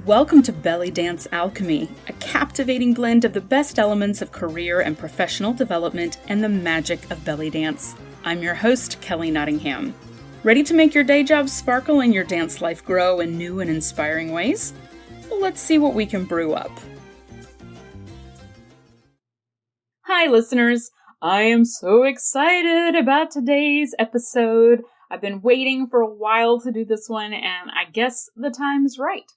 Welcome to Belly Dance Alchemy, a captivating blend of the best elements of career and professional development and the magic of belly dance. I'm your host, Kelly Nottingham. Ready to make your day job sparkle and your dance life grow in new and inspiring ways? Well, let's see what we can brew up. Hi, listeners. I am so excited about today's episode. I've been waiting for a while to do this one, and I guess the time's right.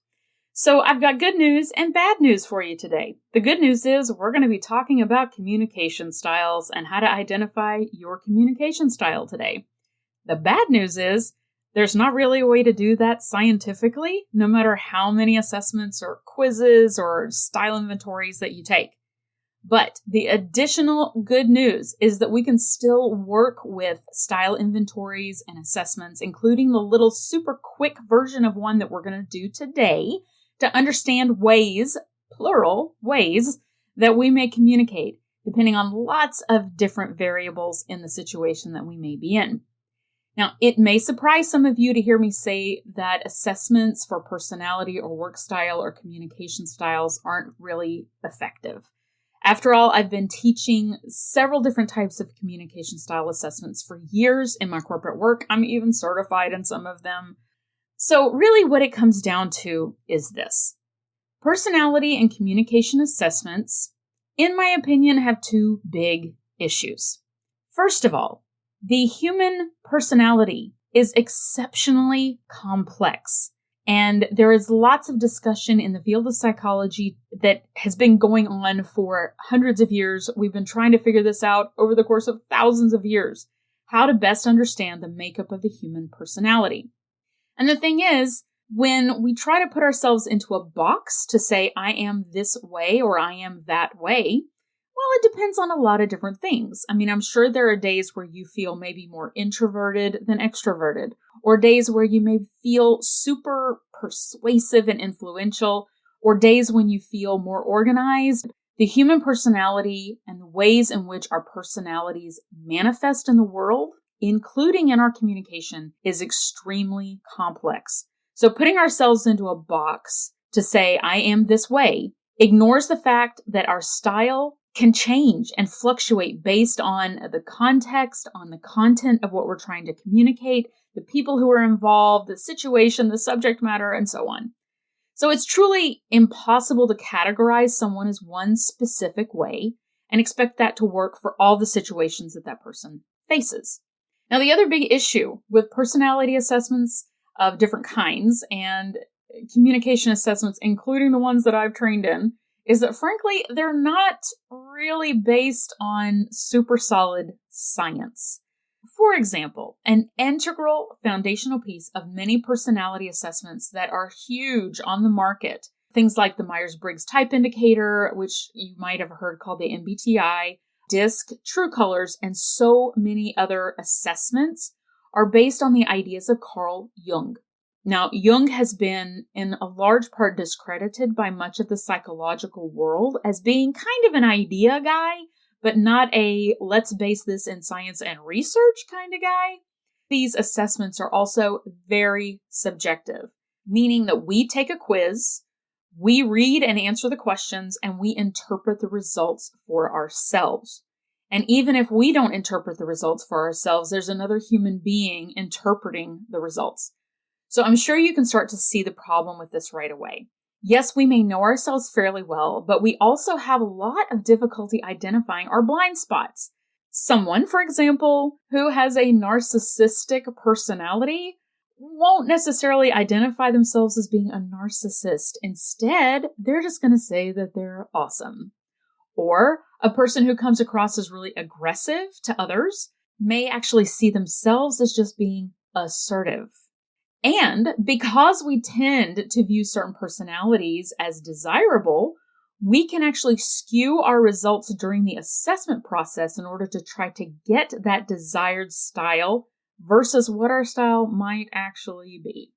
So I've got good news and bad news for you today. The good news is we're going to be talking about communication styles and how to identify your communication style today. The bad news is there's not really a way to do that scientifically, no matter how many assessments or quizzes or style inventories that you take. But the additional good news is that we can still work with style inventories and assessments, including the little super quick version of one that we're going to do today, to understand ways, plural, ways that we may communicate, depending on lots of different variables in the situation that we may be in. Now, it may surprise some of you to hear me say that assessments for personality or work style or communication styles aren't really effective. After all, I've been teaching several different types of communication style assessments for years in my corporate work. I'm even certified in some of them. So really what it comes down to is this. Personality and communication assessments, in my opinion, have two big issues. First of all, the human personality is exceptionally complex, and there is lots of discussion in the field of psychology that has been going on for hundreds of years. We've been trying to figure this out over the course of thousands of years, how to best understand the makeup of the human personality. And the thing is, when we try to put ourselves into a box to say, I am this way or I am that way, well, it depends on a lot of different things. I mean, I'm sure there are days where you feel maybe more introverted than extroverted, or days where you may feel super persuasive and influential, or days when you feel more organized. The human personality and the ways in which our personalities manifest in the world, including in our communication, is extremely complex. So putting ourselves into a box to say, I am this way, ignores the fact that our style can change and fluctuate based on the context, on the content of what we're trying to communicate, the people who are involved, the situation, the subject matter, and so on. So it's truly impossible to categorize someone as one specific way and expect that to work for all the situations that that person faces. Now, the other big issue with personality assessments of different kinds and communication assessments, including the ones that I've trained in, is that, frankly, they're not really based on super solid science. For example, an integral foundational piece of many personality assessments that are huge on the market, things like the Myers-Briggs Type Indicator, which you might have heard called the MBTI, DISC, True Colors, and so many other assessments are based on the ideas of Carl Jung. Now, Jung has been in a large part discredited by much of the psychological world as being kind of an idea guy, but not a let's base this in science and research kind of guy. These assessments are also very subjective, meaning that we take a quiz, we read and answer the questions, and we interpret the results for ourselves. And even if we don't interpret the results for ourselves, there's another human being interpreting the results. So I'm sure you can start to see the problem with this right away. Yes, we may know ourselves fairly well, but we also have a lot of difficulty identifying our blind spots. Someone, for example, who has a narcissistic personality won't necessarily identify themselves as being a narcissist. Instead, they're just going to say that they're awesome. Or a person who comes across as really aggressive to others may actually see themselves as just being assertive. And because we tend to view certain personalities as desirable, we can actually skew our results during the assessment process in order to try to get that desired style versus what our style might actually be.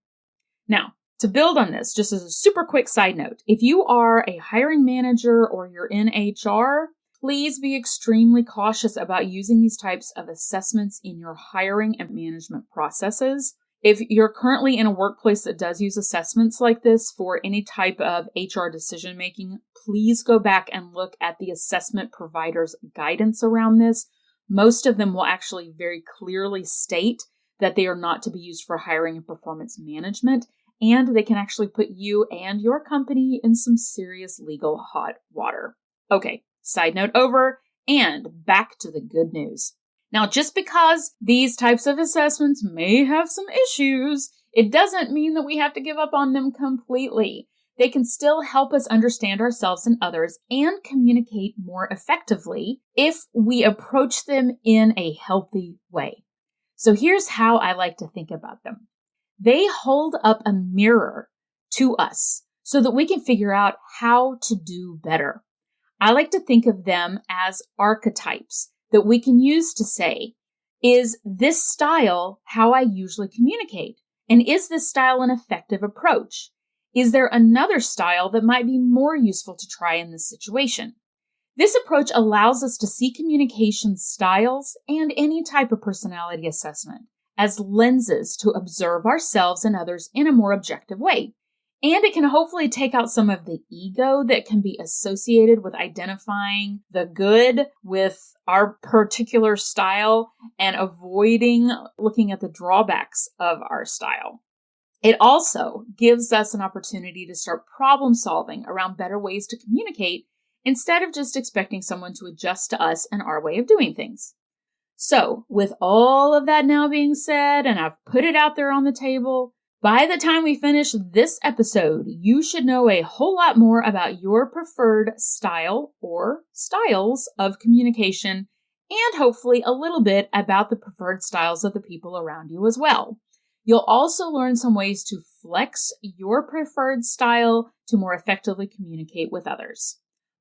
Now, to build on this, just as a super quick side note, if you are a hiring manager or you're in HR, please be extremely cautious about using these types of assessments in your hiring and management processes. If you're currently in a workplace that does use assessments like this for any type of HR decision making, please go back and look at the assessment provider's guidance around this. Most of them will actually very clearly state that they are not to be used for hiring and performance management, and they can actually put you and your company in some serious legal hot water. Okay, side note over, and back to the good news. Now, just because these types of assessments may have some issues, it doesn't mean that we have to give up on them completely. They can still help us understand ourselves and others and communicate more effectively if we approach them in a healthy way. So here's how I like to think about them. They hold up a mirror to us so that we can figure out how to do better. I like to think of them as archetypes that we can use to say, is this style how I usually communicate? And is this style an effective approach? Is there another style that might be more useful to try in this situation? This approach allows us to see communication styles and any type of personality assessment as lenses to observe ourselves and others in a more objective way. And it can hopefully take out some of the ego that can be associated with identifying the good with our particular style and avoiding looking at the drawbacks of our style. It also gives us an opportunity to start problem solving around better ways to communicate instead of just expecting someone to adjust to us and our way of doing things. So, with all of that now being said, and I've put it out there on the table, by the time we finish this episode, you should know a whole lot more about your preferred style or styles of communication, and hopefully a little bit about the preferred styles of the people around you as well. You'll also learn some ways to flex your preferred style to more effectively communicate with others.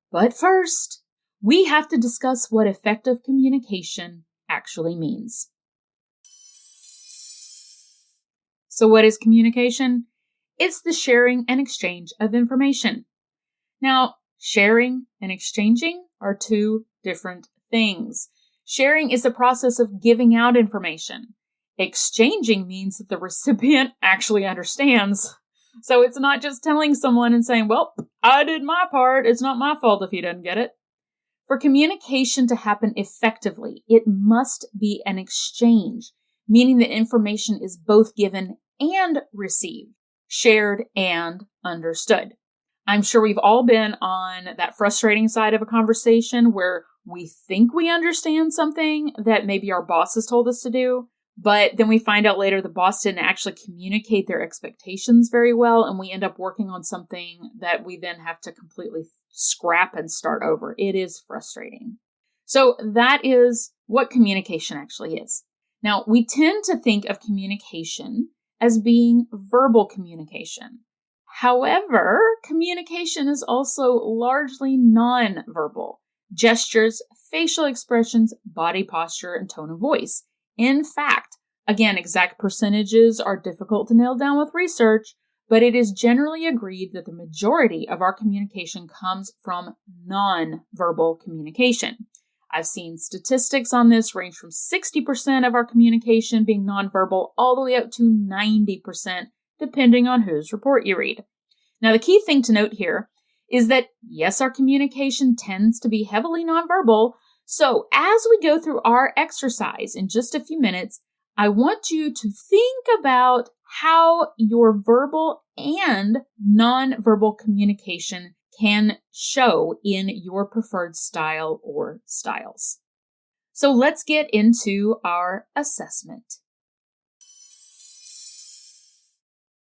But first, we have to discuss what effective communication actually means. So what is communication? It's the sharing and exchange of information. Now, sharing and exchanging are two different things. Sharing is the process of giving out information. Exchanging means that the recipient actually understands. So it's not just telling someone and saying, well, I did my part. It's not my fault if he doesn't get it. For communication to happen effectively, it must be an exchange, meaning that information is both given and received, shared and understood. I'm sure we've all been on that frustrating side of a conversation where we think we understand something that maybe our boss has told us to do, but then we find out later the boss didn't actually communicate their expectations very well, and we end up working on something that we then have to completely scrap and start over. It is frustrating. So that is what communication actually is. Now, we tend to think of communication as being verbal communication. However, communication is also largely non-verbal. Gestures, facial expressions, body posture, and tone of voice. In fact, again, exact percentages are difficult to nail down with research, but it is generally agreed that the majority of our communication comes from non-verbal communication. I've seen statistics on this range from 60% of our communication being nonverbal all the way up to 90%, depending on whose report you read. Now, the key thing to note here is that, yes, our communication tends to be heavily nonverbal. So as we go through our exercise in just a few minutes, I want you to think about how your verbal and nonverbal communication can show in your preferred style or styles. So let's get into our assessment.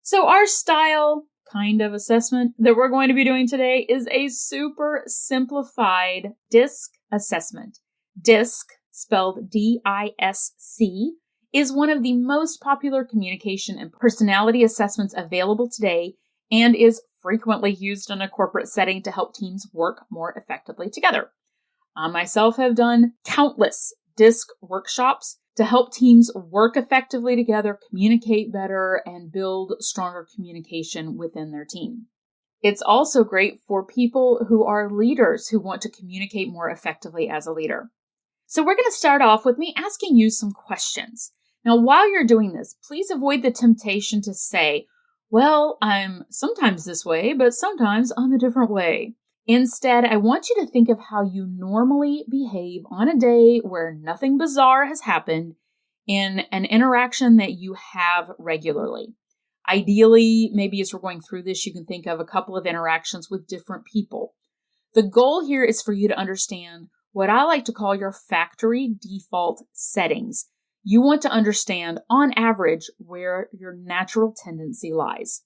So our style kind of assessment that we're going to be doing today is a super simplified DISC assessment. DISC, spelled D-I-S-C, is one of the most popular communication and personality assessments available today and is frequently used in a corporate setting to help teams work more effectively together. I myself have done countless DISC workshops to help teams work effectively together, communicate better, and build stronger communication within their team. It's also great for people who are leaders who want to communicate more effectively as a leader. So we're going to start off with me asking you some questions. Now, while you're doing this, please avoid the temptation to say, well, I'm sometimes this way, but sometimes I'm a different way. Instead, I want you to think of how you normally behave on a day where nothing bizarre has happened in an interaction that you have regularly. Ideally, maybe as we're going through this, you can think of a couple of interactions with different people. The goal here is for you to understand what I like to call your factory default settings. You want to understand, on average, where your natural tendency lies.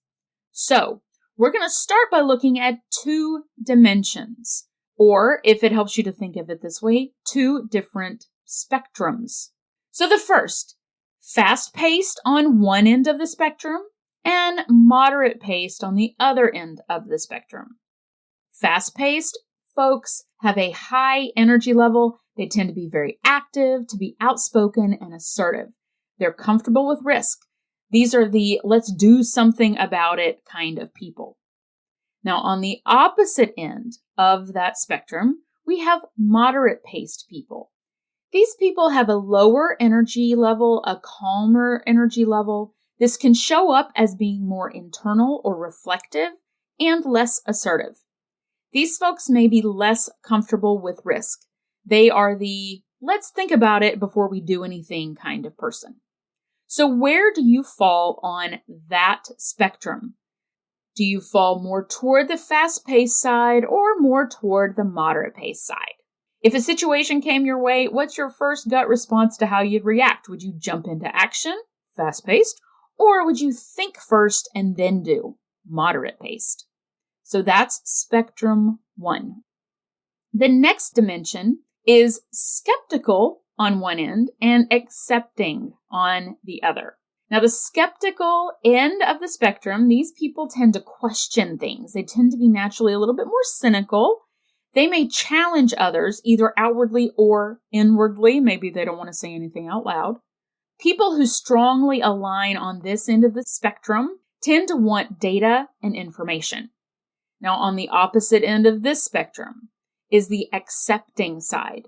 So, we're going to start by looking at 2 dimensions, or if it helps you to think of it this way, 2 different spectrums. So the first, fast-paced on one end of the spectrum and moderate-paced on the other end of the spectrum. Fast-paced folks have a high energy level. They tend to be very active, to be outspoken and assertive. They're comfortable with risk. These are the let's do something about it kind of people. Now, on the opposite end of that spectrum, we have moderate-paced people. These people have a lower energy level, a calmer energy level. This can show up as being more internal or reflective and less assertive. These folks may be less comfortable with risk. They are the let's think about it before we do anything kind of person. So where do you fall on that spectrum? Do you fall more toward the fast-paced side or more toward the moderate-paced side? If a situation came your way, what's your first gut response to how you'd react? Would you jump into action, fast-paced, or would you think first and then do, moderate-paced? So that's spectrum 1. The next dimension is skeptical on one end and accepting on the other. Now, the skeptical end of the spectrum, these people tend to question things. They tend to be naturally a little bit more cynical. They may challenge others either outwardly or inwardly. Maybe they don't want to say anything out loud. People who strongly align on this end of the spectrum tend to want data and information. Now, on the opposite end of this spectrum is the accepting side.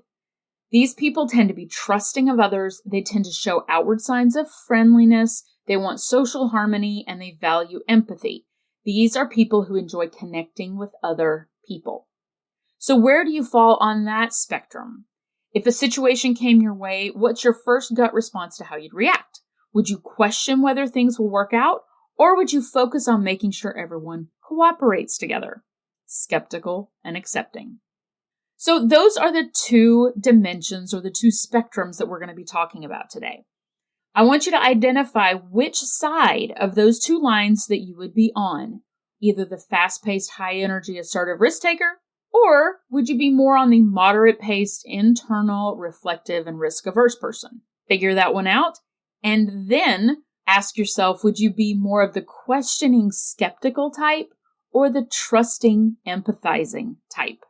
These people tend to be trusting of others. They tend to show outward signs of friendliness. They want social harmony and they value empathy. These are people who enjoy connecting with other people. So where do you fall on that spectrum? If a situation came your way, what's your first gut response to how you'd react? Would you question whether things will work out, or would you focus on making sure everyone cooperates together? Skeptical and accepting. So those are the 2 dimensions or the 2 spectrums that we're going to be talking about today. I want you to identify which side of those 2 lines that you would be on, either the fast-paced, high-energy, assertive risk-taker, or would you be more on the moderate-paced, internal, reflective, and risk-averse person? Figure that one out, and then ask yourself, would you be more of the questioning, skeptical type or the trusting, empathizing type?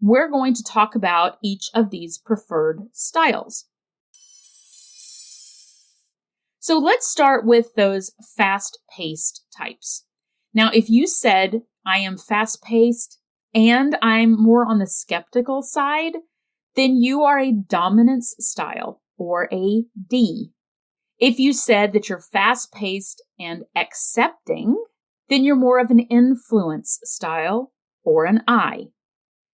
We're going to talk about each of these preferred styles. So let's start with those fast-paced types. Now, if you said, I am fast-paced and I'm more on the skeptical side, then you are a dominance style or a D. If you said that you're fast-paced and accepting, then you're more of an influence style or an I.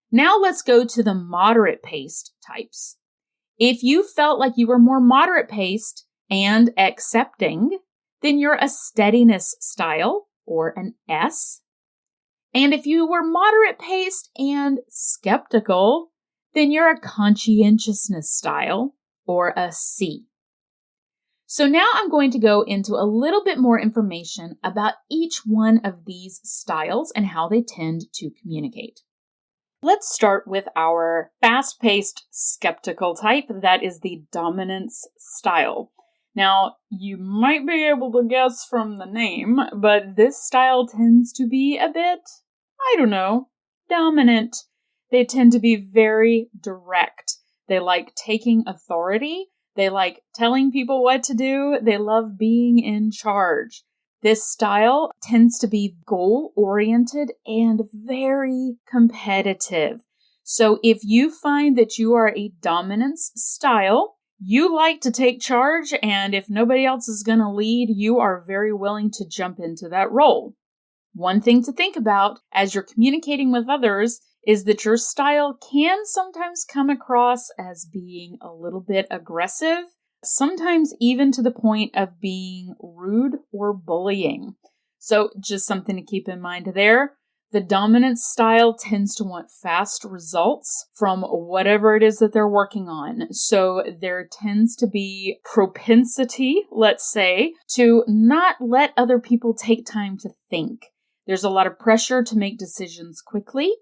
Now let's go to the moderate-paced types. If you felt like you were more moderate-paced and accepting, then you're a steadiness style or an S. And if you were moderate-paced and skeptical, then you're a conscientiousness style or a C. So now I'm going to go into a little bit more information about each one of these styles and how they tend to communicate. Let's start with our fast-paced skeptical type. That is the dominance style. Now, you might be able to guess from the name, but this style tends to be a bit, dominant. They tend to be very direct. They like taking authority. They like telling people what to do. They love being in charge. This style tends to be goal-oriented and very competitive. So if you find that you are a dominance style, You like to take charge, and if nobody else is going to lead, you are very willing to jump into that role. One thing to think about as you're communicating with others is that your style can sometimes come across as being a little bit aggressive, sometimes even to the point of being rude or bullying. So just something to keep in mind there. The dominant style tends to want fast results from whatever it is that they're working on. So there tends to be propensity, let's say, to not let other people take time to think. There's a lot of pressure to make decisions quickly.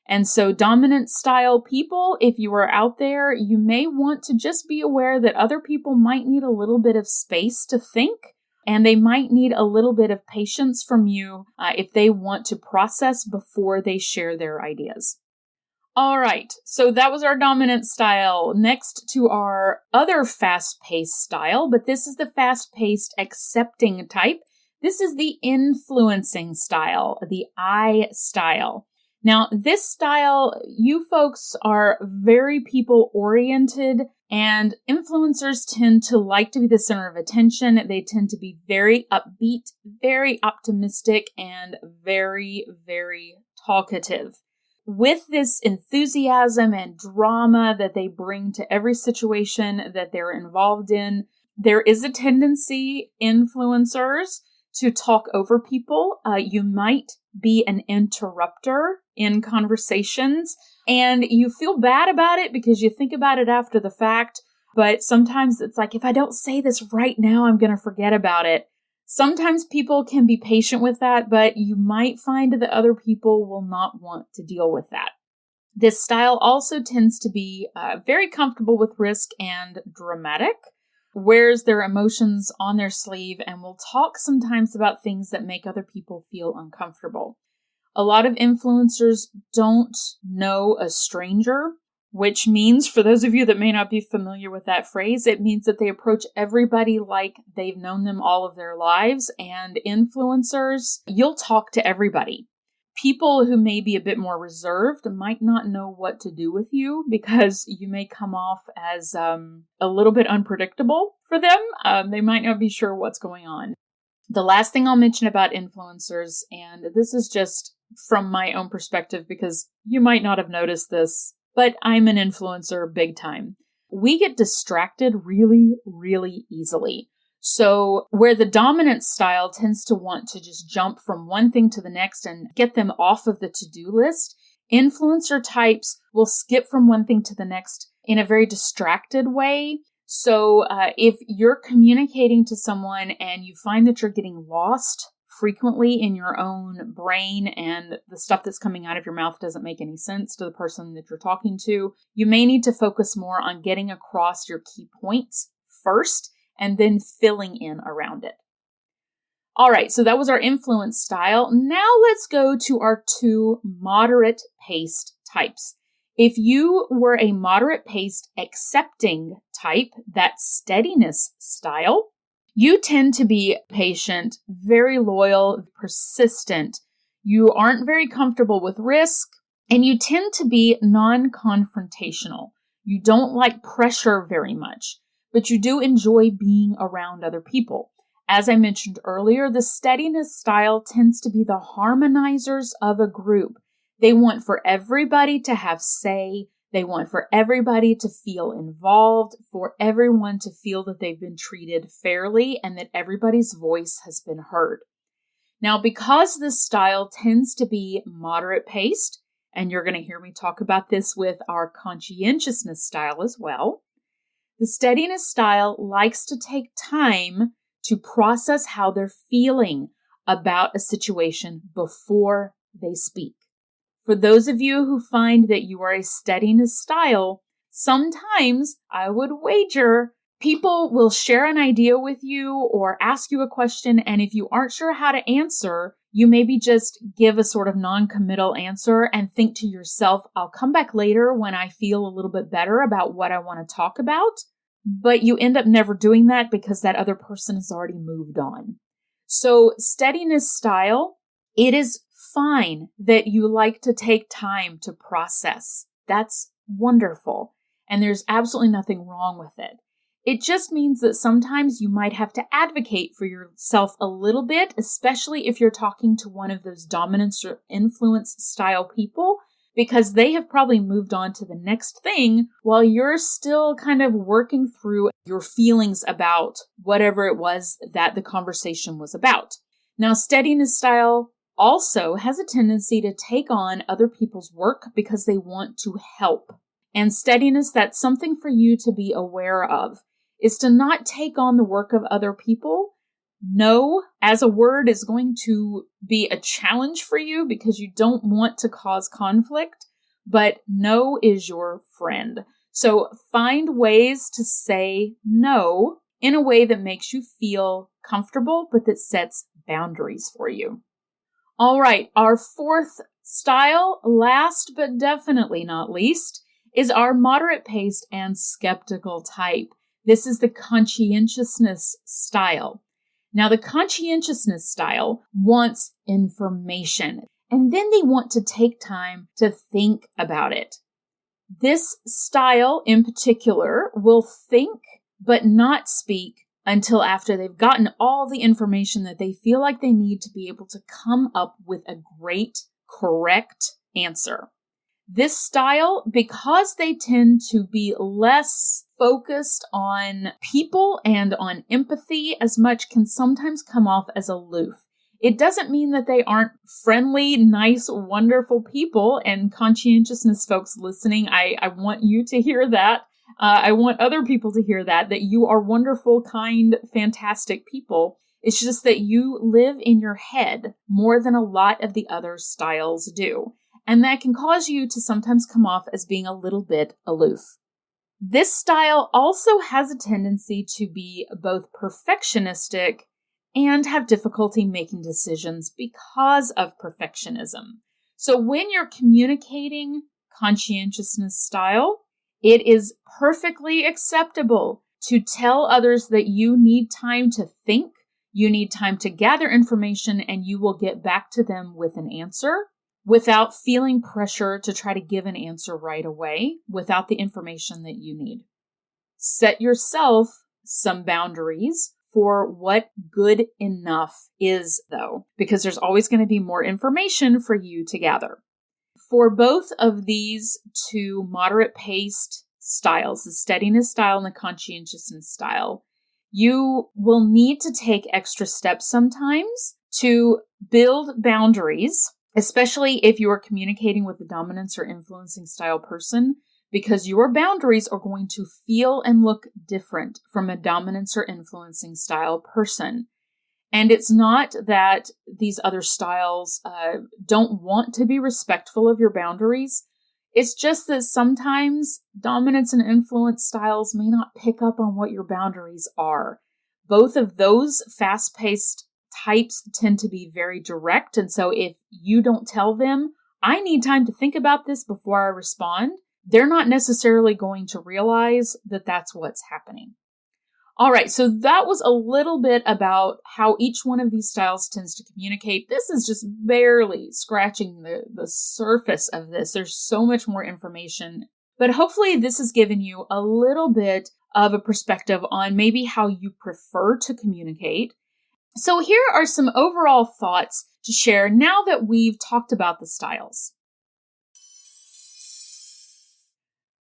And so dominant style people, if you are out there, you may want to just be aware that other people might need a little bit of space to think, and they might need a little bit of patience from you if they want to process before they share their ideas. All right, so that was our dominant style. Next to our other fast-paced style, but this is the fast-paced accepting type. This is the influencing style, the I style. Now, this style, you folks are very people-oriented, and influencers tend to like to be the center of attention. They tend to be very upbeat, very optimistic, and very, very talkative. With this enthusiasm and drama that they bring to every situation that they're involved in, there is a tendency, influencers, to talk over people. You might be an interrupter in conversations, and you feel bad about it because you think about it after the fact, but sometimes it's like, if I don't say this right now, I'm going to forget about it. Sometimes people can be patient with that, but you might find that other people will not want to deal with that. This style also tends to be very comfortable with risk and dramatic, wears their emotions on their sleeve, and will talk sometimes about things that make other people feel uncomfortable. A lot of influencers don't know a stranger, which means, for those of you that may not be familiar with that phrase, it means that they approach everybody like they've known them all of their lives. And influencers, you'll talk to everybody. People who may be a bit more reserved might not know what to do with you because you may come off as a little bit unpredictable for them. They might not be sure what's going on. The last thing I'll mention about influencers, and this is just from my own perspective because you might not have noticed this, but I'm an influencer big time. We get distracted really, really easily. So where the dominant style tends to want to just jump from one thing to the next and get them off of the to-do list, influencer types will skip from one thing to the next in a very distracted way. So if you're communicating to someone and you find that you're getting lost frequently in your own brain and the stuff that's coming out of your mouth doesn't make any sense to the person that you're talking to, you may need to focus more on getting across your key points first and then filling in around it. All right, so that was our influence style. Now let's go to our two moderate paced types. If you were a moderate paced accepting type, that steadiness style, you tend to be patient, very loyal, persistent. You aren't very comfortable with risk, and you tend to be non-confrontational. You don't like pressure very much, but you do enjoy being around other people. As I mentioned earlier, the steadiness style tends to be the harmonizers of a group. They want for everybody to have say. They want for everybody to feel involved, for everyone to feel that they've been treated fairly and that everybody's voice has been heard. Now, because this style tends to be moderate paced, and you're going to hear me talk about this with our conscientiousness style as well, the steadiness style likes to take time to process how they're feeling about a situation before they speak. For those of you who find that you are a steadiness style, sometimes I would wager people will share an idea with you or ask you a question, and if you aren't sure how to answer, you maybe just give a sort of non-committal answer and think to yourself, I'll come back later when I feel a little bit better about what I want to talk about. But you end up never doing that because that other person has already moved on. So steadiness style, it is fine that you like to take time to process. That's wonderful. And there's absolutely nothing wrong with it. It just means that sometimes you might have to advocate for yourself a little bit, especially if you're talking to one of those dominance or influence style people, because they have probably moved on to the next thing while you're still kind of working through your feelings about whatever it was that the conversation was about. Now, steadiness style also has a tendency to take on other people's work because they want to help. And steadiness, that's something for you to be aware of, is to not take on the work of other people. No, as a word, is going to be a challenge for you because you don't want to cause conflict, but no is your friend. So find ways to say no in a way that makes you feel comfortable, but that sets boundaries for you. All right, our fourth style, last but definitely not least, is our moderate-paced and skeptical type. This is the conscientiousness style. Now, the conscientiousness style wants information, and then they want to take time to think about it. This style in particular will think but not speak until after they've gotten all the information that they feel like they need to be able to come up with a great, correct answer. This style, because they tend to be less focused on people and on empathy as much, can sometimes come off as aloof. It doesn't mean that they aren't friendly, nice, wonderful people, and conscientiousness folks listening, I want you to hear that. I want other people to hear that you are wonderful, kind, fantastic people. It's just that you live in your head more than a lot of the other styles do. And that can cause you to sometimes come off as being a little bit aloof. This style also has a tendency to be both perfectionistic and have difficulty making decisions because of perfectionism. So when you're communicating conscientiousness style, it is perfectly acceptable to tell others that you need time to think, you need time to gather information, and you will get back to them with an answer without feeling pressure to try to give an answer right away without the information that you need. Set yourself some boundaries for what good enough is, though, because there's always going to be more information for you to gather. For both of these two moderate-paced styles, the steadiness style and the conscientiousness style, you will need to take extra steps sometimes to build boundaries, especially if you are communicating with a dominance or influencing style person, because your boundaries are going to feel and look different from a dominance or influencing style person. And it's not that these other styles don't want to be respectful of your boundaries. It's just that sometimes dominance and influence styles may not pick up on what your boundaries are. Both of those fast-paced types tend to be very direct. And so if you don't tell them, I need time to think about this before I respond, they're not necessarily going to realize that that's what's happening. All right, so that was a little bit about how each one of these styles tends to communicate. This is just barely scratching the surface of this. There's so much more information, but hopefully this has given you a little bit of a perspective on maybe how you prefer to communicate. So here are some overall thoughts to share now that we've talked about the styles.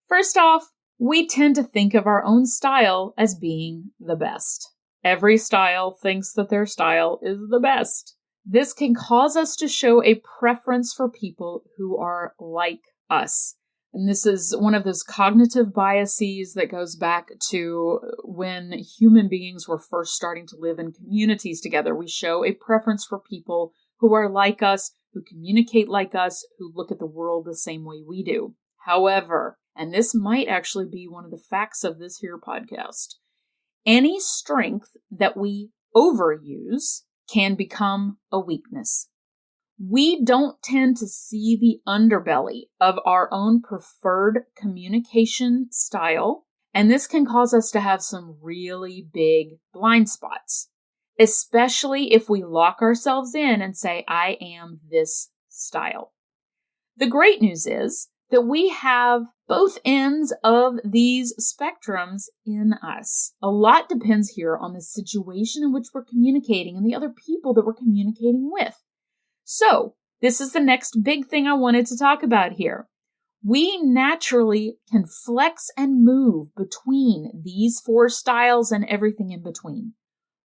First off, we tend to think of our own style as being the best. Every style thinks that their style is the best. This can cause us to show a preference for people who are like us. And this is one of those cognitive biases that goes back to when human beings were first starting to live in communities together. We show a preference for people who are like us, who communicate like us, who look at the world the same way we do. However, and this might actually be one of the facts of this here podcast, any strength that we overuse can become a weakness. We don't tend to see the underbelly of our own preferred communication style, and this can cause us to have some really big blind spots, especially if we lock ourselves in and say, I am this style. The great news is that we have both ends of these spectrums in us. A lot depends here on the situation in which we're communicating and the other people that we're communicating with. So, this is the next big thing I wanted to talk about here. We naturally can flex and move between these 4 styles and everything in between.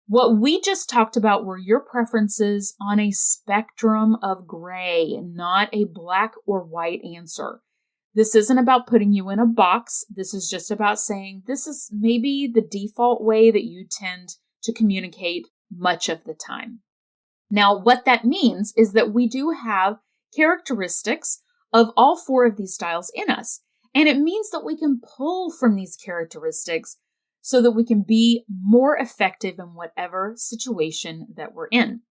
What we just talked about were your preferences on a spectrum of gray, not a black or white answer. This isn't about putting you in a box. This is just about saying this is maybe the default way that you tend to communicate much of the time. Now, what that means is that we do have characteristics of all 4 of these styles in us. And it means that we can pull from these characteristics so that we can be more effective in whatever situation that we're in.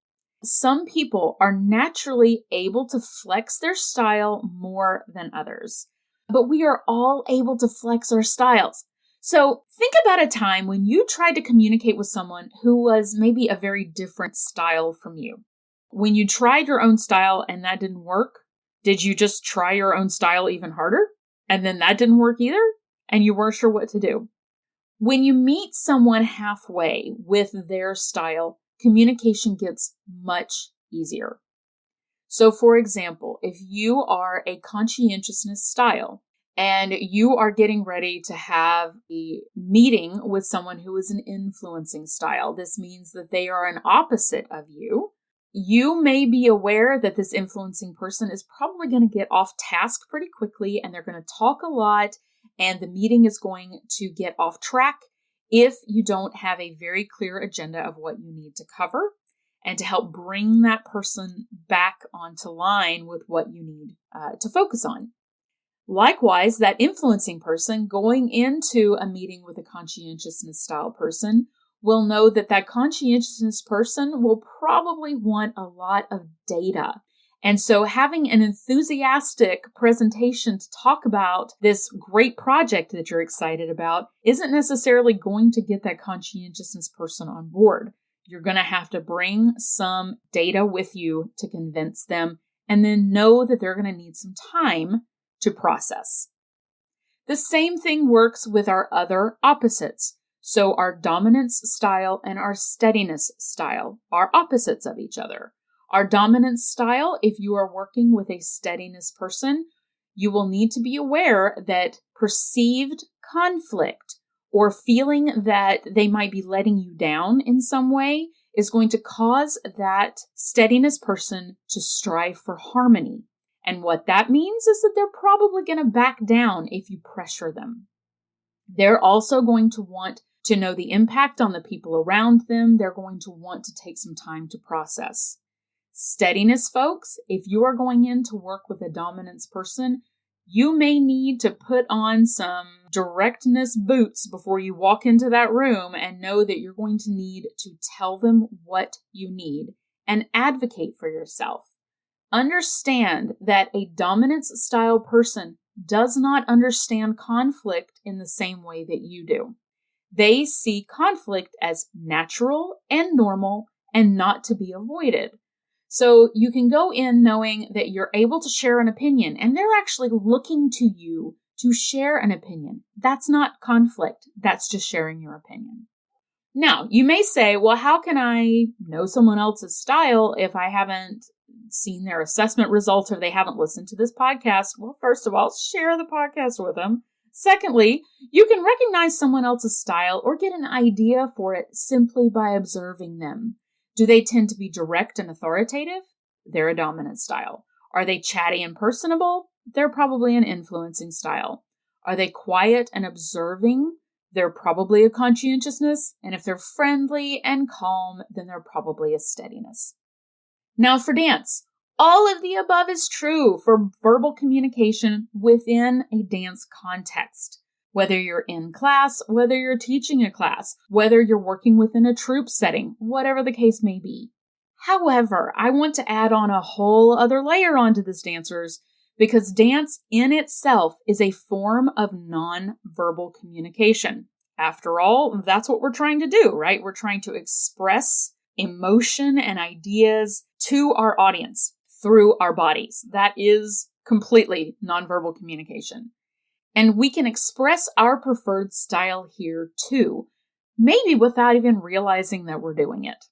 Some people are naturally able to flex their style more than others, but we are all able to flex our styles. So think about a time when you tried to communicate with someone who was maybe a very different style from you. When you tried your own style and that didn't work, did you just try your own style even harder? And then that didn't work either? And you weren't sure what to do? When you meet someone halfway with their style, communication gets much easier. So for example, if you are a conscientiousness style and you are getting ready to have a meeting with someone who is an influencing style, this means that they are an opposite of you. You may be aware that this influencing person is probably going to get off task pretty quickly and they're going to talk a lot and the meeting is going to get off track if you don't have a very clear agenda of what you need to cover and to help bring that person back onto line with what you need to focus on. Likewise, that influencing person going into a meeting with a conscientiousness style person will know that that conscientiousness person will probably want a lot of data. And so having an enthusiastic presentation to talk about this great project that you're excited about isn't necessarily going to get that conscientiousness person on board. You're going to have to bring some data with you to convince them and then know that they're going to need some time to process. The same thing works with our other opposites. So our dominance style and our steadiness style are opposites of each other. Our dominance style, if you are working with a steadiness person, you will need to be aware that perceived conflict or feeling that they might be letting you down in some way is going to cause that steadiness person to strive for harmony. And what that means is that they're probably going to back down if you pressure them. They're also going to want to know the impact on the people around them. They're going to want to take some time to process. Steadiness folks, if you are going in to work with a dominance person, you may need to put on some directness boots before you walk into that room and know that you're going to need to tell them what you need and advocate for yourself. Understand that a dominance style person does not understand conflict in the same way that you do. They see conflict as natural and normal and not to be avoided. So you can go in knowing that you're able to share an opinion and they're actually looking to you to share an opinion. That's not conflict. That's just sharing your opinion. Now, you may say, well, how can I know someone else's style if I haven't seen their assessment results or they haven't listened to this podcast? Well, first of all, share the podcast with them. Secondly, you can recognize someone else's style or get an idea for it simply by observing them. Do they tend to be direct and authoritative? They're a dominant style. Are they chatty and personable? They're probably an influencing style. Are they quiet and observing? They're probably a conscientiousness. And if they're friendly and calm, then they're probably a steadiness. Now for dance. All of the above is true for verbal communication within a dance context. Whether you're in class, whether you're teaching a class, whether you're working within a troupe setting, whatever the case may be. However, I want to add on a whole other layer onto this, dancers, because dance in itself is a form of non-verbal communication. After all, that's what we're trying to do, right? We're trying to express emotion and ideas to our audience through our bodies. That is completely nonverbal communication. And we can express our preferred style here too, maybe without even realizing that we're doing it.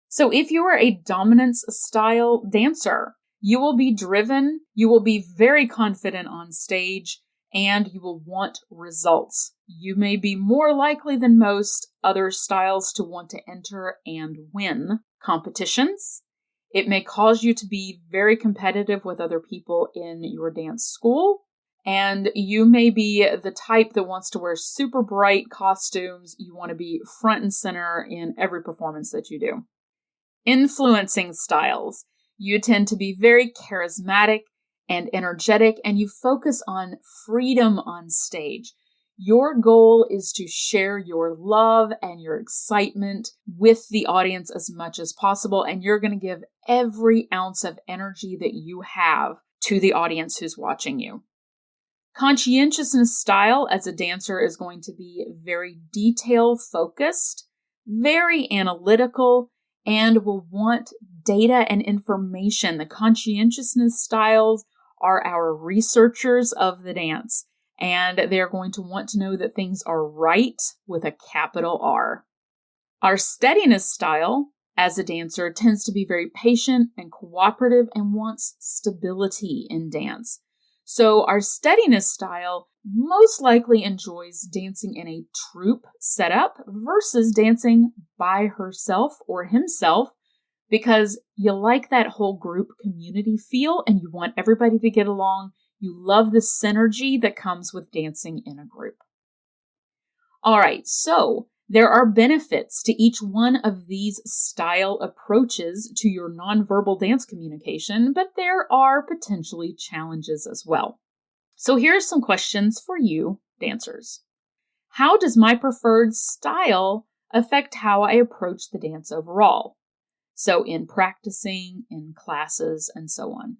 So if you are a dominance style dancer, you will be driven, you will be very confident on stage, and you will want results. You may be more likely than most other styles to want to enter and win competitions. It may cause you to be very competitive with other people in your dance school. And you may be the type that wants to wear super bright costumes. You want to be front and center in every performance that you do. Influencing styles. You tend to be very charismatic and energetic, and you focus on freedom on stage. Your goal is to share your love and your excitement with the audience as much as possible, and you're going to give every ounce of energy that you have to the audience who's watching you. Conscientiousness style as a dancer is going to be very detail-focused, very analytical, and will want data and information. The conscientiousness styles are our researchers of the dance, and they're going to want to know that things are right with a capital R. Our steadiness style as a dancer tends to be very patient and cooperative and wants stability in dance. So our steadiness style most likely enjoys dancing in a troupe setup versus dancing by herself or himself because you like that whole group community feel and you want everybody to get along. You love the synergy that comes with dancing in a group. All right, so there are benefits to each one of these style approaches to your nonverbal dance communication, but there are potentially challenges as well. So here are some questions for you, dancers. How does my preferred style affect how I approach the dance overall? So in practicing, in classes, and so on.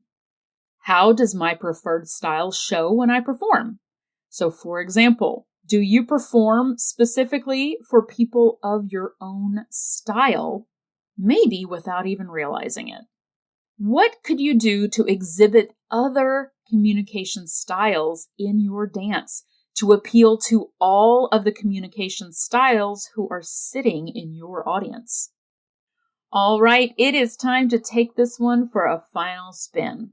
How does my preferred style show when I perform? So for example, do you perform specifically for people of your own style, maybe without even realizing it? What could you do to exhibit other communication styles in your dance to appeal to all of the communication styles who are sitting in your audience? All right, it is time to take this one for a final spin.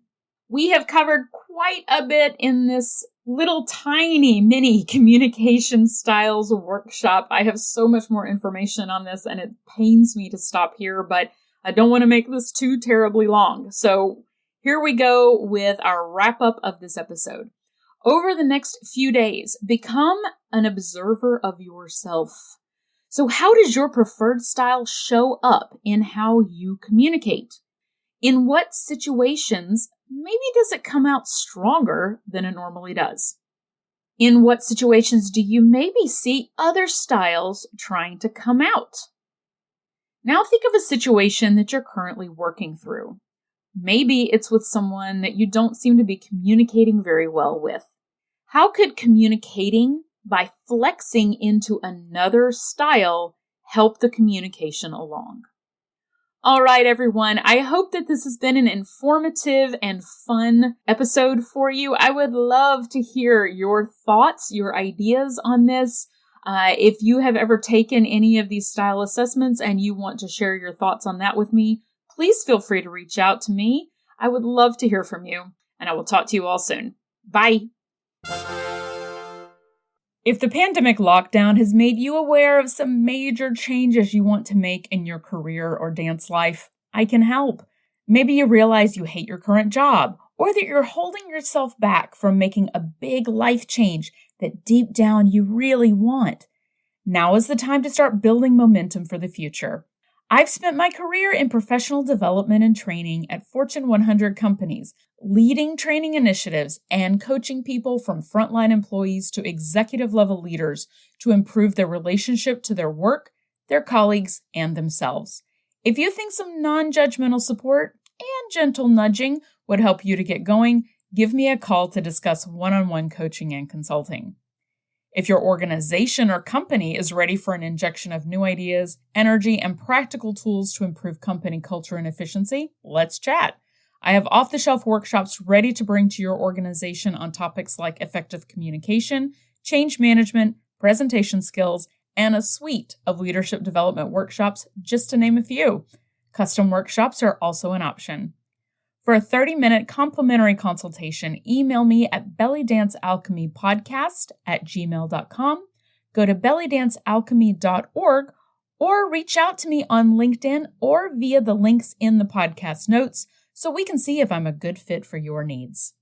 We have covered quite a bit in this little tiny mini communication styles workshop. I have so much more information on this and it pains me to stop here, but I don't want to make this too terribly long. So here we go with our wrap up of this episode. Over the next few days, become an observer of yourself. So how does your preferred style show up in how you communicate? In what situations maybe does it come out stronger than it normally does? In what situations do you maybe see other styles trying to come out? Now think of a situation that you're currently working through. Maybe it's with someone that you don't seem to be communicating very well with. How could communicating by flexing into another style help the communication along? All right, everyone. I hope that this has been an informative and fun episode for you. I would love to hear your thoughts, your ideas on this. If you have ever taken any of these style assessments and you want to share your thoughts on that with me, please feel free to reach out to me. I would love to hear from you, and I will talk to you all soon. Bye. If the pandemic lockdown has made you aware of some major changes you want to make in your career or dance life, I can help. Maybe you realize you hate your current job, or that you're holding yourself back from making a big life change that deep down you really want. Now is the time to start building momentum for the future. I've spent my career in professional development and training at Fortune 100 companies, leading training initiatives and coaching people from frontline employees to executive-level leaders to improve their relationship to their work, their colleagues, and themselves. If you think some non-judgmental support and gentle nudging would help you to get going, give me a call to discuss one-on-one coaching and consulting. If your organization or company is ready for an injection of new ideas, energy, and practical tools to improve company culture and efficiency, let's chat. I have off-the-shelf workshops ready to bring to your organization on topics like effective communication, change management, presentation skills, and a suite of leadership development workshops, just to name a few. Custom workshops are also an option. For a 30-minute complimentary consultation, email me at bellydancealchemypodcast@gmail.com, go to bellydancealchemy.org, or reach out to me on LinkedIn or via the links in the podcast notes so we can see if I'm a good fit for your needs.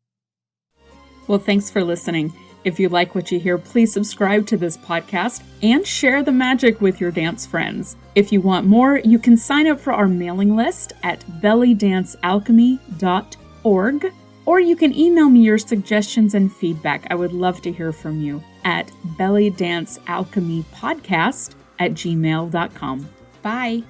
Well, thanks for listening. If you like what you hear, please subscribe to this podcast and share the magic with your dance friends. If you want more, you can sign up for our mailing list at bellydancealchemy.org, or you can email me your suggestions and feedback. I would love to hear from you at bellydancealchemypodcast@gmail.com. Bye.